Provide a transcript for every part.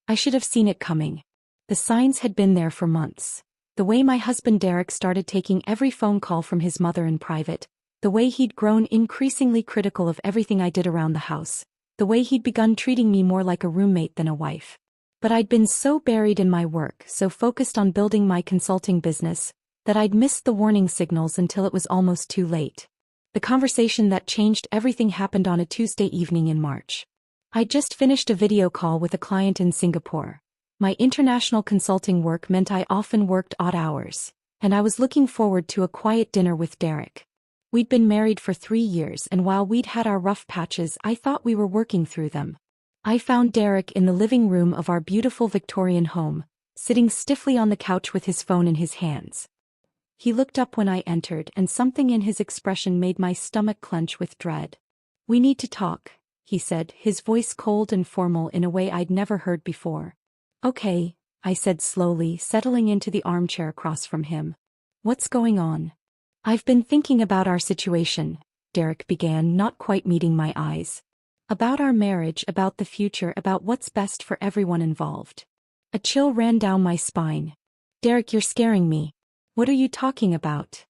I should have seen it coming. The signs had been there for months. The way my husband Derek started taking every phone call from his mother in private, the way he'd grown increasingly critical of everything I did around the house, the way he'd begun treating me more like a roommate than a wife. But I'd been so buried in my work, so focused on building my consulting business, that I'd missed the warning signals until it was almost too late. The conversation that changed everything happened on a Tuesday evening in March. I'd just finished a video call with a client in Singapore. My international consulting work meant I often worked odd hours, and I was looking forward to a quiet dinner with Derek. We'd been married for 3 years, and while we'd had our rough patches, I thought we were working through them. I found Derek in the living room of our beautiful Victorian home, sitting stiffly on the couch with his phone in his hands. He looked up when I entered, and something in his expression made my stomach clench with dread. "We need to talk," he said, his voice cold and formal in a way I'd never heard before. "Okay," I said slowly, settling into the armchair across from him. "What's going on?" "I've been thinking about our situation," Derek began, not quite meeting my eyes. "About our marriage, about the future, about what's best for everyone involved." A chill ran down my spine. "Derek, you're scaring me. What are you talking about?"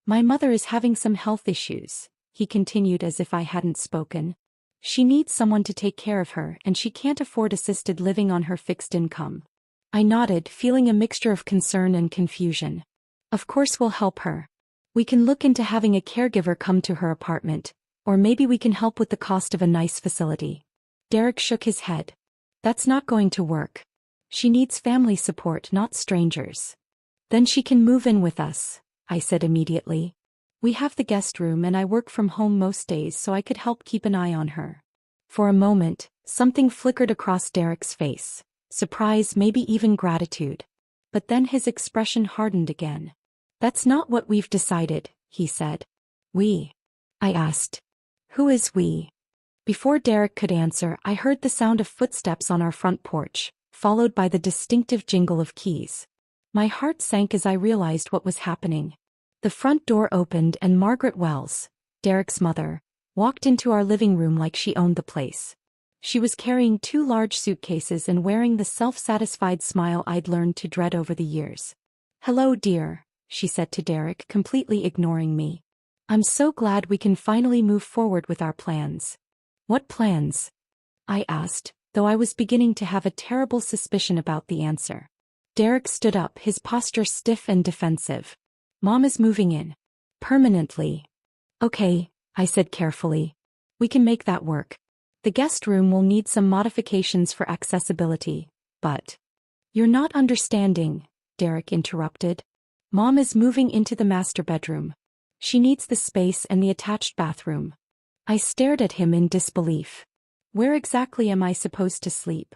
"My mother is having some health issues," he continued as if I hadn't spoken. "She needs someone to take care of her, and she can't afford assisted living on her fixed income." I nodded, feeling a mixture of concern and confusion. "Of course we'll help her. We can look into having a caregiver come to her apartment, or maybe we can help with the cost of a nice facility." Derek shook his head. "That's not going to work. She needs family support, not strangers." "Then she can move in with us," I said immediately. "We have the guest room and I work from home most days, so I could help keep an eye on her." For a moment, something flickered across Derek's face. Surprise, maybe even gratitude. But then his expression hardened again. "That's not what we've decided," he said. "We?" I asked. "Who is we?" Before Derek could answer, I heard the sound of footsteps on our front porch, followed by the distinctive jingle of keys. My heart sank as I realized what was happening. The front door opened and Margaret Wells, Derek's mother, walked into our living room like she owned the place. She was carrying 2 large suitcases and wearing the self-satisfied smile I'd learned to dread over the years. "Hello, dear," she said to Derek, completely ignoring me. "I'm so glad we can finally move forward with our plans." "What plans?" I asked, though I was beginning to have a terrible suspicion about the answer. Derek stood up, his posture stiff and defensive. "Mom is moving in. Permanently." "Okay," I said carefully. "We can make that work. The guest room will need some modifications for accessibility, but—" "You're not understanding," Derek interrupted. "Mom is moving into the master bedroom. She needs the space and the attached bathroom." I stared at him in disbelief. "Where exactly am I supposed to sleep?"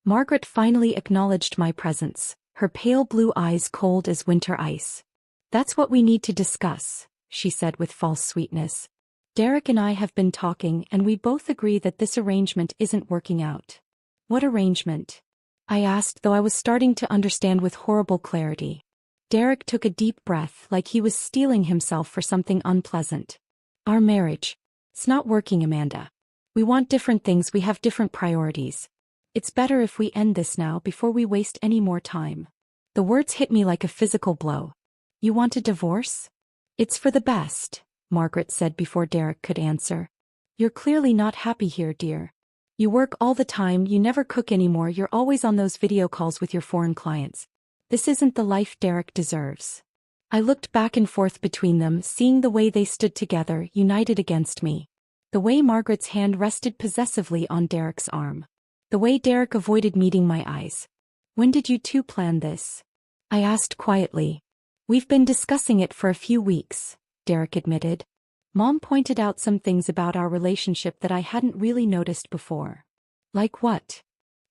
Margaret finally acknowledged my presence, her pale blue eyes cold as winter ice. "That's what we need to discuss," she said with false sweetness. "Derek and I have been talking, and we both agree that this arrangement isn't working out." "What arrangement?" I asked, though I was starting to understand with horrible clarity. Derek took a deep breath, like he was steeling himself for something unpleasant. "Our marriage. It's not working, Amanda. We want different things, we have different priorities. It's better if we end this now before we waste any more time." The words hit me like a physical blow. "You want a divorce?" "It's for the best," Margaret said before Derek could answer. "You're clearly not happy here, dear. You work all the time, you never cook anymore, you're always on those video calls with your foreign clients. This isn't the life Derek deserves." I looked back and forth between them, seeing the way they stood together, united against me. The way Margaret's hand rested possessively on Derek's arm. The way Derek avoided meeting my eyes. "When did you two plan this?" I asked quietly. "We've been discussing it for a few weeks," Derek admitted. "Mom pointed out some things about our relationship that I hadn't really noticed before." "Like what?"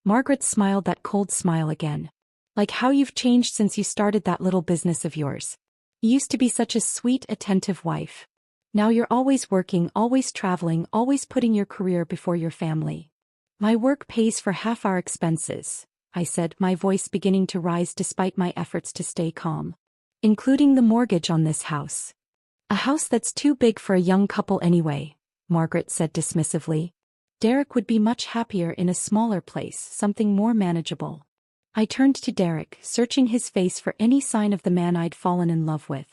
Margaret smiled that cold smile again. "Like how you've changed since you started that little business of yours. You used to be such a sweet, attentive wife. Now you're always working, always traveling, always putting your career before your family." "My work pays for half our expenses," I said, my voice beginning to rise despite my efforts to stay calm. "Including the mortgage on this house." "A house that's too big for a young couple anyway," Margaret said dismissively. Derek would be much happier in a smaller place, something more manageable. I turned to Derek, searching his face for any sign of the man I'd fallen in love with.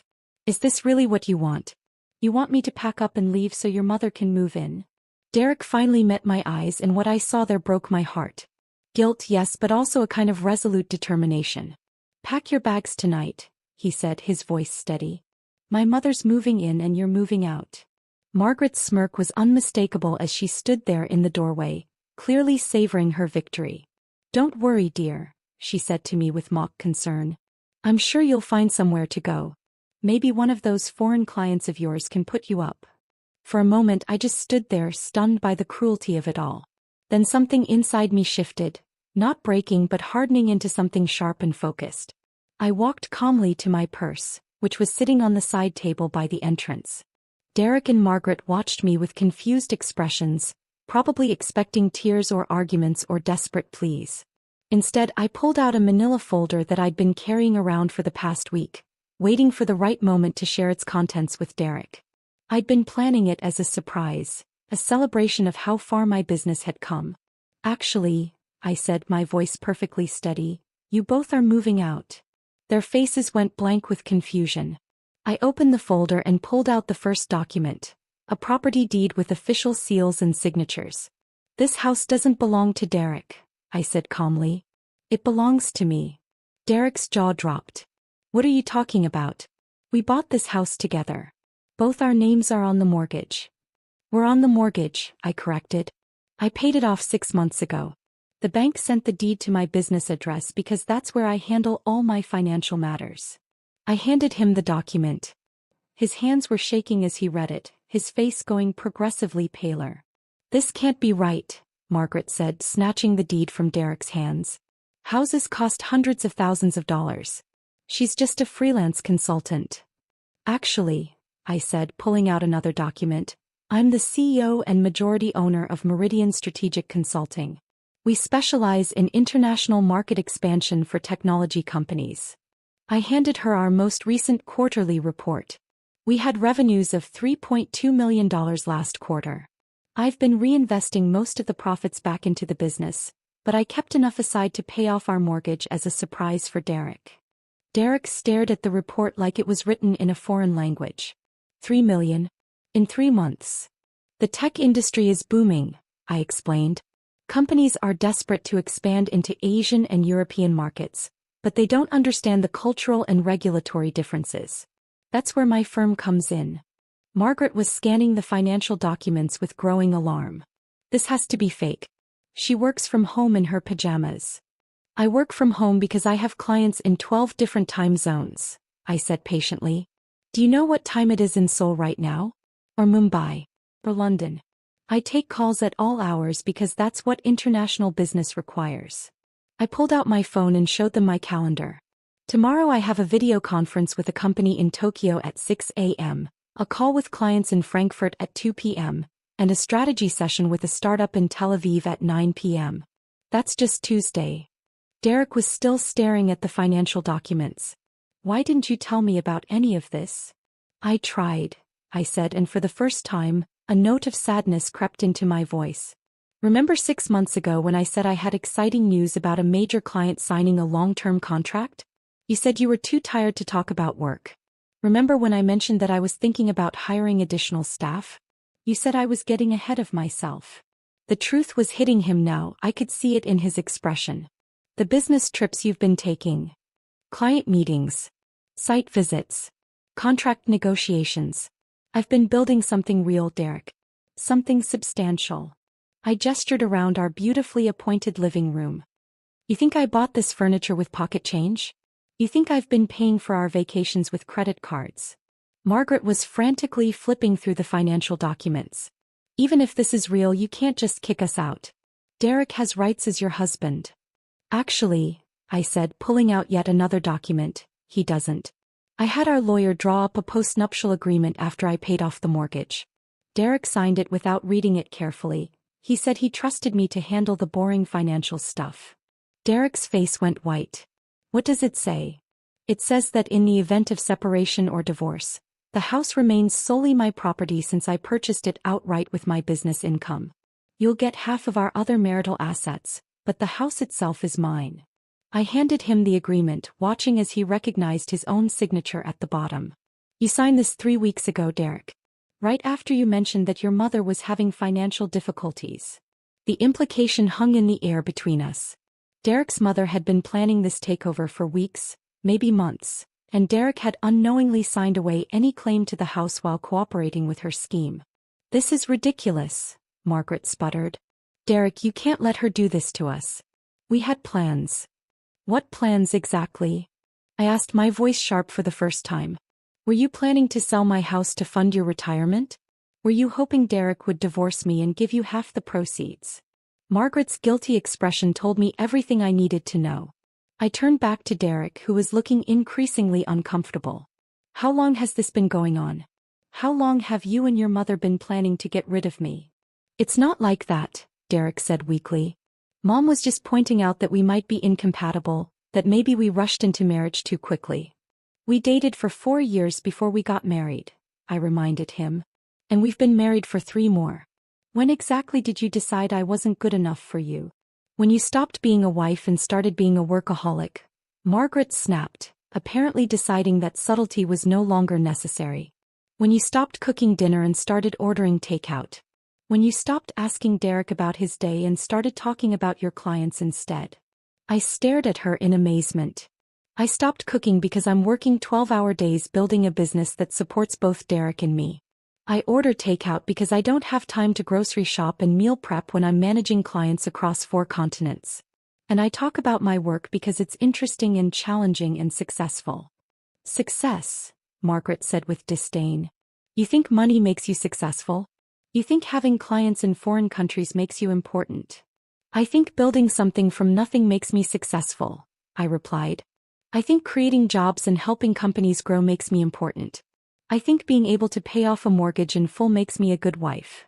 Is this really what you want? You want me to pack up and leave so your mother can move in? Derek finally met my eyes, and what I saw there broke my heart. Guilt, yes, but also a kind of resolute determination. Pack your bags tonight, he said, his voice steady. My mother's moving in and you're moving out. Margaret's smirk was unmistakable as she stood there in the doorway, clearly savoring her victory. Don't worry, dear, she said to me with mock concern. I'm sure you'll find somewhere to go. Maybe one of those foreign clients of yours can put you up. For a moment I just stood there, stunned by the cruelty of it all. Then something inside me shifted, not breaking but hardening into something sharp and focused. I walked calmly to my purse, which was sitting on the side table by the entrance. Derek and Margaret watched me with confused expressions, probably expecting tears or arguments or desperate pleas. Instead, I pulled out a manila folder that I'd been carrying around for the past week, waiting for the right moment to share its contents with Derek. I'd been planning it as a surprise, a celebration of how far my business had come. Actually, I said, my voice perfectly steady, you both are moving out. Their faces went blank with confusion. I opened the folder and pulled out the first document, a property deed with official seals and signatures. This house doesn't belong to Derek, I said calmly. It belongs to me. Derek's jaw dropped. What are you talking about? We bought this house together. Both our names are on the mortgage. We're on the mortgage, I corrected. I paid it off 6 months ago. The bank sent the deed to my business address because that's where I handle all my financial matters. I handed him the document. His hands were shaking as he read it, his face going progressively paler. This can't be right, Margaret said, snatching the deed from Derek's hands. Houses cost hundreds of thousands of dollars. She's just a freelance consultant. Actually, I said, pulling out another document, I'm the CEO and majority owner of Meridian Strategic Consulting. We specialize in international market expansion for technology companies. I handed her our most recent quarterly report. We had revenues of $3.2 million last quarter. I've been reinvesting most of the profits back into the business, but I kept enough aside to pay off our mortgage as a surprise for Derek. Derek stared at the report like it was written in a foreign language. $3 million? In 3 months. The tech industry is booming, I explained. Companies are desperate to expand into Asian and European markets, but they don't understand the cultural and regulatory differences. That's where my firm comes in. Margaret was scanning the financial documents with growing alarm. This has to be fake. She works from home in her pajamas. I work from home because I have clients in 12 different time zones, I said patiently. Do you know what time it is in Seoul right now? Or Mumbai? Or London? I take calls at all hours because that's what international business requires. I pulled out my phone and showed them my calendar. Tomorrow I have a video conference with a company in Tokyo at 6 a.m., a call with clients in Frankfurt at 2 p.m., and a strategy session with a startup in Tel Aviv at 9 p.m. That's just Tuesday. Derek was still staring at the financial documents. Why didn't you tell me about any of this? I tried, I said, and for the first time, a note of sadness crept into my voice. Remember 6 months ago when I said I had exciting news about a major client signing a long-term contract? You said you were too tired to talk about work. Remember when I mentioned that I was thinking about hiring additional staff? You said I was getting ahead of myself. The truth was hitting him now, I could see it in his expression. The business trips you've been taking. Client meetings. Site visits. Contract negotiations. I've been building something real, Derek. Something substantial. I gestured around our beautifully appointed living room. You think I bought this furniture with pocket change? You think I've been paying for our vacations with credit cards? Margaret was frantically flipping through the financial documents. Even if this is real, you can't just kick us out. Derek has rights as your husband. Actually, I said, pulling out yet another document, he doesn't. I had our lawyer draw up a postnuptial agreement after I paid off the mortgage. Derek signed it without reading it carefully. He said he trusted me to handle the boring financial stuff. Derek's face went white. What does it say? It says that in the event of separation or divorce, the house remains solely my property since I purchased it outright with my business income. You'll get half of our other marital assets, but the house itself is mine. I handed him the agreement, watching as he recognized his own signature at the bottom. You signed this 3 weeks ago, Derek. Right after you mentioned that your mother was having financial difficulties. The implication hung in the air between us. Derek's mother had been planning this takeover for weeks, maybe months, and Derek had unknowingly signed away any claim to the house while cooperating with her scheme. This is ridiculous, Margaret sputtered. Derek, you can't let her do this to us. We had plans. What plans exactly? I asked, my voice sharp for the first time. Were you planning to sell my house to fund your retirement? Were you hoping Derek would divorce me and give you half the proceeds? Margaret's guilty expression told me everything I needed to know. I turned back to Derek, who was looking increasingly uncomfortable. How long has this been going on? How long have you and your mother been planning to get rid of me? It's not like that, Derek said weakly. Mom was just pointing out that we might be incompatible, that maybe we rushed into marriage too quickly. We dated for 4 years before we got married, I reminded him. And we've been married for 3 more. When exactly did you decide I wasn't good enough for you? When you stopped being a wife and started being a workaholic. Margaret snapped, apparently deciding that subtlety was no longer necessary. When you stopped cooking dinner and started ordering takeout. When you stopped asking Derek about his day and started talking about your clients instead. I stared at her in amazement. I stopped cooking because I'm working 12-hour days building a business that supports both Derek and me. I order takeout because I don't have time to grocery shop and meal prep when I'm managing clients across 4 continents. And I talk about my work because it's interesting and challenging and successful. Success, Margaret said with disdain. You think money makes you successful? You think having clients in foreign countries makes you important? I think building something from nothing makes me successful, I replied. I think creating jobs and helping companies grow makes me important. I think being able to pay off a mortgage in full makes me a good wife.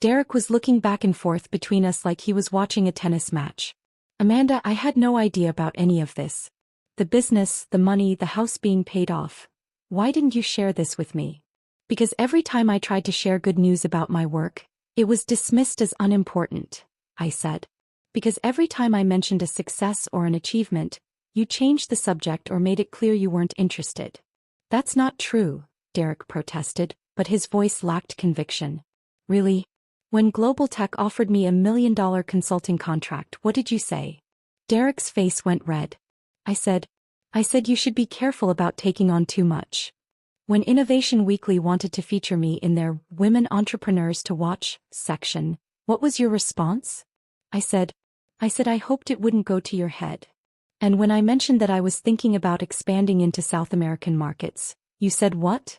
Derek was looking back and forth between us like he was watching a tennis match. Amanda, I had no idea about any of this. The business, the money, the house being paid off. Why didn't you share this with me? Because every time I tried to share good news about my work, it was dismissed as unimportant, I said. Because every time I mentioned a success or an achievement, you changed the subject or made it clear you weren't interested. That's not true, Derek protested, but his voice lacked conviction. Really? When Global Tech offered me $1 million consulting contract, what did you say? Derek's face went red. I said you should be careful about taking on too much. When Innovation Weekly wanted to feature me in their Women Entrepreneurs to Watch section, what was your response? I said I hoped it wouldn't go to your head. And when I mentioned that I was thinking about expanding into South American markets, you said what?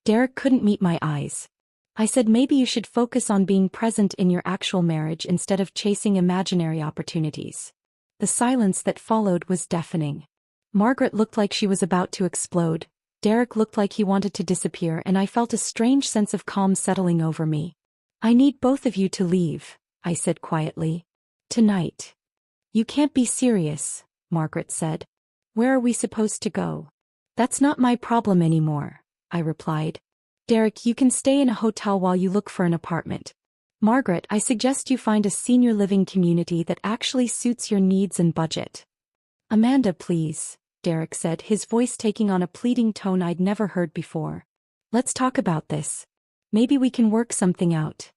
Derek couldn't meet my eyes. I said maybe you should focus on being present in your actual marriage instead of chasing imaginary opportunities. The silence that followed was deafening. Margaret looked like she was about to explode. Derek looked like he wanted to disappear, and I felt a strange sense of calm settling over me. I need both of you to leave, I said quietly. Tonight. You can't be serious, Margaret said. Where are we supposed to go? That's not my problem anymore, I replied. Derek, you can stay in a hotel while you look for an apartment. Margaret, I suggest you find a senior living community that actually suits your needs and budget. Amanda, please, Derek said, his voice taking on a pleading tone I'd never heard before. Let's talk about this. Maybe we can work something out.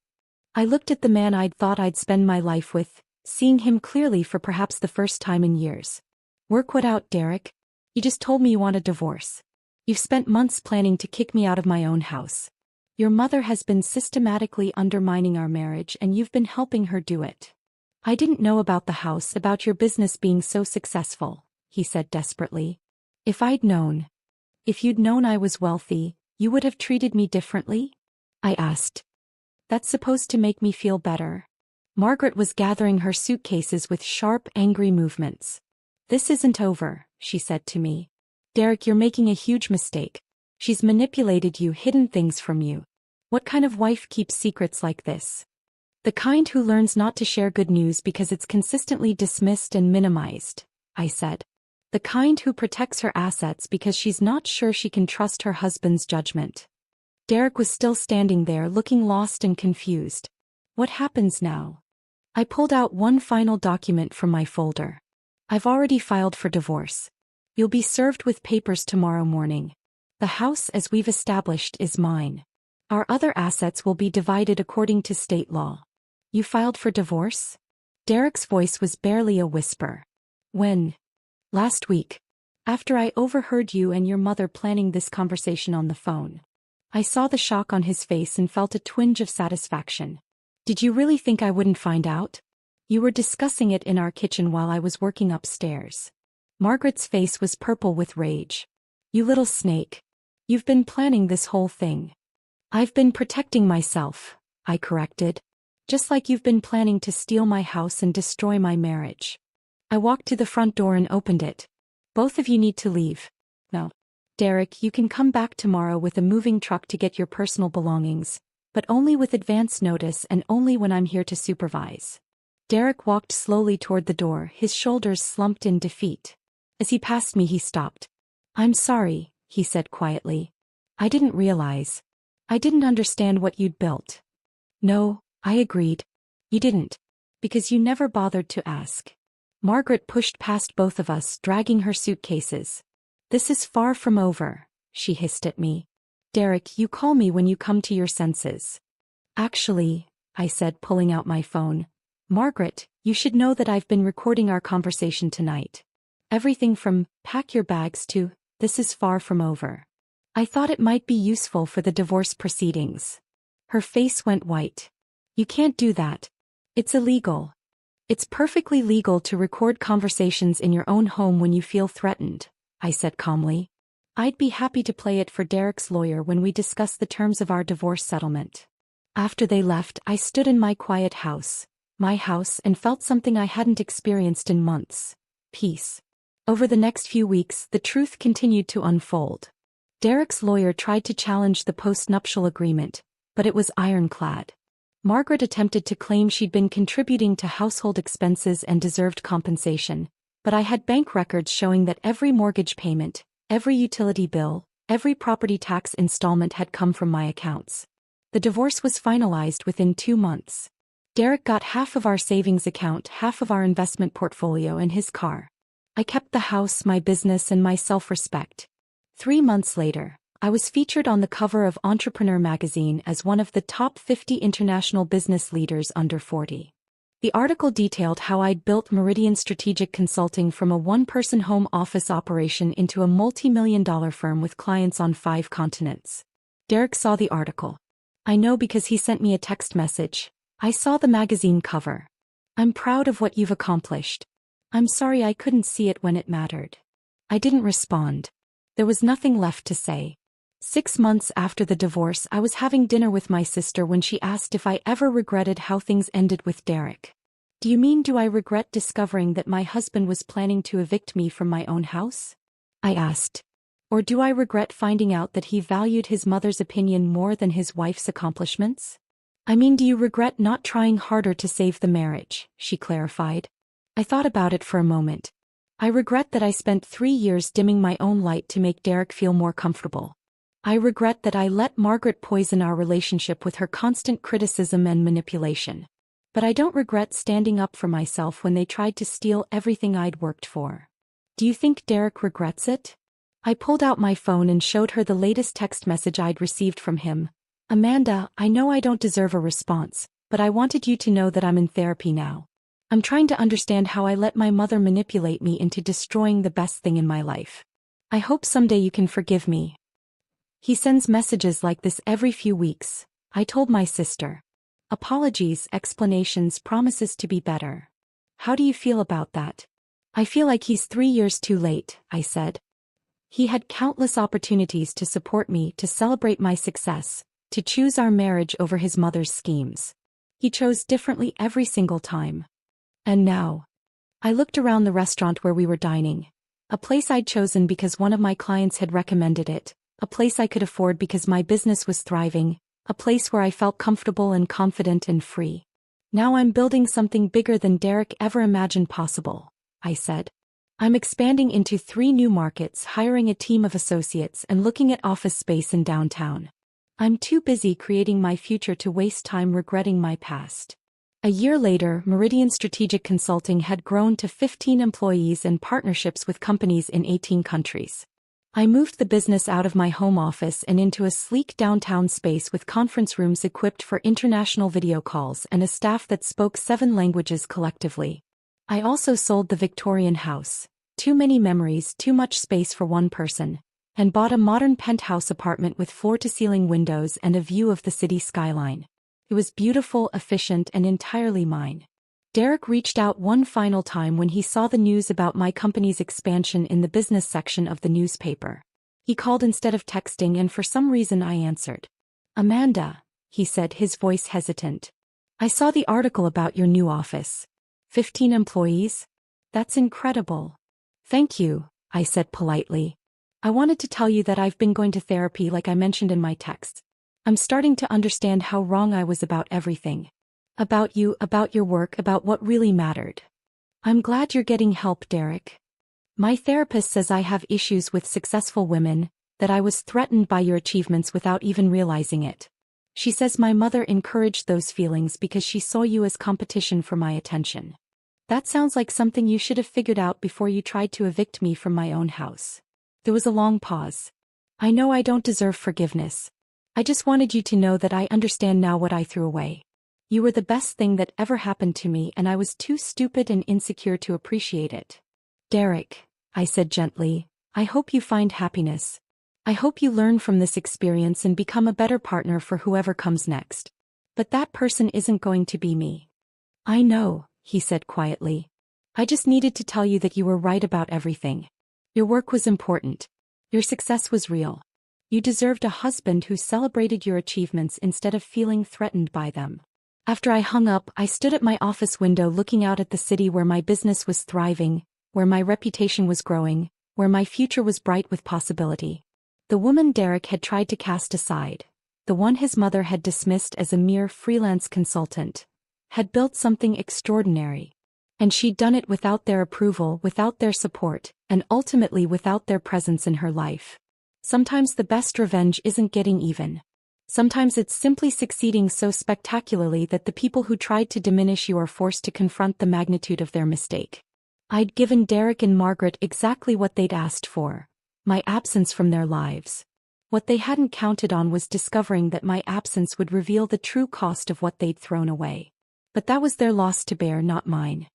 I looked at the man I'd thought I'd spend my life with, seeing him clearly for perhaps the first time in years. Work what out, Derek? You just told me you want a divorce. You've spent months planning to kick me out of my own house. Your mother has been systematically undermining our marriage, and you've been helping her do it. I didn't know about the house, about your business being so successful, he said desperately. If you'd known I was wealthy, you would have treated me differently? I asked. That's supposed to make me feel better. Margaret was gathering her suitcases with sharp, angry movements. This isn't over, she said to me. Derek, you're making a huge mistake. She's manipulated you, hidden things from you. What kind of wife keeps secrets like this? The kind who learns not to share good news because it's consistently dismissed and minimized, I said. The kind who protects her assets because she's not sure she can trust her husband's judgment. Derek was still standing there, looking lost and confused. What happens now? I pulled out one final document from my folder. I've already filed for divorce. You'll be served with papers tomorrow morning. The house, as we've established, is mine. Our other assets will be divided according to state law. You filed for divorce? Derek's voice was barely a whisper. When? Last week. After I overheard you and your mother planning this conversation on the phone. I saw the shock on his face and felt a twinge of satisfaction. Did you really think I wouldn't find out? You were discussing it in our kitchen while I was working upstairs. Margaret's face was purple with rage. You little snake. You've been planning this whole thing. I've been protecting myself, I corrected. Just like you've been planning to steal my house and destroy my marriage. I walked to the front door and opened it. Both of you need to leave. No. Derek, you can come back tomorrow with a moving truck to get your personal belongings, but only with advance notice and only when I'm here to supervise. Derek walked slowly toward the door, his shoulders slumped in defeat. As he passed me, he stopped. I'm sorry, he said quietly. I didn't realize. I didn't understand what you'd built. No, I agreed. You didn't. Because you never bothered to ask. Margaret pushed past both of us, dragging her suitcases. This is far from over, she hissed at me. Derek, you call me when you come to your senses. Actually, I said, pulling out my phone. Margaret, you should know that I've been recording our conversation tonight. Everything from, pack your bags to, this is far from over. I thought it might be useful for the divorce proceedings. Her face went white. You can't do that. It's illegal. It's perfectly legal to record conversations in your own home when you feel threatened, I said calmly. I'd be happy to play it for Derek's lawyer when we discuss the terms of our divorce settlement. After they left, I stood in my quiet house, my house, and felt something I hadn't experienced in months. Peace. Over the next few weeks, the truth continued to unfold. Derek's lawyer tried to challenge the post-nuptial agreement, but it was ironclad. Margaret attempted to claim she'd been contributing to household expenses and deserved compensation, but I had bank records showing that every mortgage payment, every utility bill, every property tax installment had come from my accounts. The divorce was finalized within 2 months. Derek got half of our savings account, half of our investment portfolio, and his car. I kept the house, my business, and my self-respect. 3 months later, I was featured on the cover of Entrepreneur magazine as one of the top 50 international business leaders under 40. The article detailed how I'd built Meridian Strategic Consulting from a one-person home office operation into a multi-million-dollar firm with clients on 5 continents. Derek saw the article. I know because he sent me a text message. I saw the magazine cover. I'm proud of what you've accomplished. I'm sorry I couldn't see it when it mattered. I didn't respond. There was nothing left to say. 6 months after the divorce, I was having dinner with my sister when she asked if I ever regretted how things ended with Derek. Do you mean, do I regret discovering that my husband was planning to evict me from my own house? I asked. Or do I regret finding out that he valued his mother's opinion more than his wife's accomplishments? I mean, do you regret not trying harder to save the marriage? She clarified. I thought about it for a moment. I regret that I spent 3 years dimming my own light to make Derek feel more comfortable. I regret that I let Margaret poison our relationship with her constant criticism and manipulation. But I don't regret standing up for myself when they tried to steal everything I'd worked for. Do you think Derek regrets it? I pulled out my phone and showed her the latest text message I'd received from him. Amanda, I know I don't deserve a response, but I wanted you to know that I'm in therapy now. I'm trying to understand how I let my mother manipulate me into destroying the best thing in my life. I hope someday you can forgive me. He sends messages like this every few weeks, I told my sister. Apologies, explanations, promises to be better. How do you feel about that? I feel like he's 3 years too late, I said. He had countless opportunities to support me, to celebrate my success, to choose our marriage over his mother's schemes. He chose differently every single time. And now? I looked around the restaurant where we were dining. A place I'd chosen because one of my clients had recommended it. A place I could afford because my business was thriving, a place where I felt comfortable and confident and free. Now I'm building something bigger than Derek ever imagined possible, I said. I'm expanding into 3 new markets, hiring a team of associates, and looking at office space in downtown. I'm too busy creating my future to waste time regretting my past. A year later, Meridian Strategic Consulting had grown to 15 employees and partnerships with companies in 18 countries. I moved the business out of my home office and into a sleek downtown space with conference rooms equipped for international video calls and a staff that spoke 7 languages collectively. I also sold the Victorian house, too many memories, too much space for one person, and bought a modern penthouse apartment with floor-to-ceiling windows and a view of the city skyline. It was beautiful, efficient, and entirely mine. Derek reached out one final time when he saw the news about my company's expansion in the business section of the newspaper. He called instead of texting, and for some reason I answered. "Amanda," he said, his voice hesitant. "I saw the article about your new office. 15 employees? That's incredible." "Thank you," I said politely. "I wanted to tell you that I've been going to therapy like I mentioned in my text. I'm starting to understand how wrong I was about everything. About you, about your work, about what really mattered. I'm glad you're getting help, Derek. My therapist says I have issues with successful women, that I was threatened by your achievements without even realizing it. She says my mother encouraged those feelings because she saw you as competition for my attention. That sounds like something you should have figured out before you tried to evict me from my own house." There was a long pause. "I know I don't deserve forgiveness. I just wanted you to know that I understand now what I threw away. You were the best thing that ever happened to me, and I was too stupid and insecure to appreciate it. Derek," I said gently, "I hope you find happiness. I hope you learn from this experience and become a better partner for whoever comes next. But that person isn't going to be me." "I know," he said quietly. "I just needed to tell you that you were right about everything. Your work was important. Your success was real. You deserved a husband who celebrated your achievements instead of feeling threatened by them." After I hung up, I stood at my office window looking out at the city where my business was thriving, where my reputation was growing, where my future was bright with possibility. The woman Derek had tried to cast aside, the one his mother had dismissed as a mere freelance consultant, had built something extraordinary. And she'd done it without their approval, without their support, and ultimately without their presence in her life. Sometimes the best revenge isn't getting even. Sometimes it's simply succeeding so spectacularly that the people who tried to diminish you are forced to confront the magnitude of their mistake. I'd given Derek and Margaret exactly what they'd asked for: my absence from their lives. What they hadn't counted on was discovering that my absence would reveal the true cost of what they'd thrown away. But that was their loss to bear, not mine.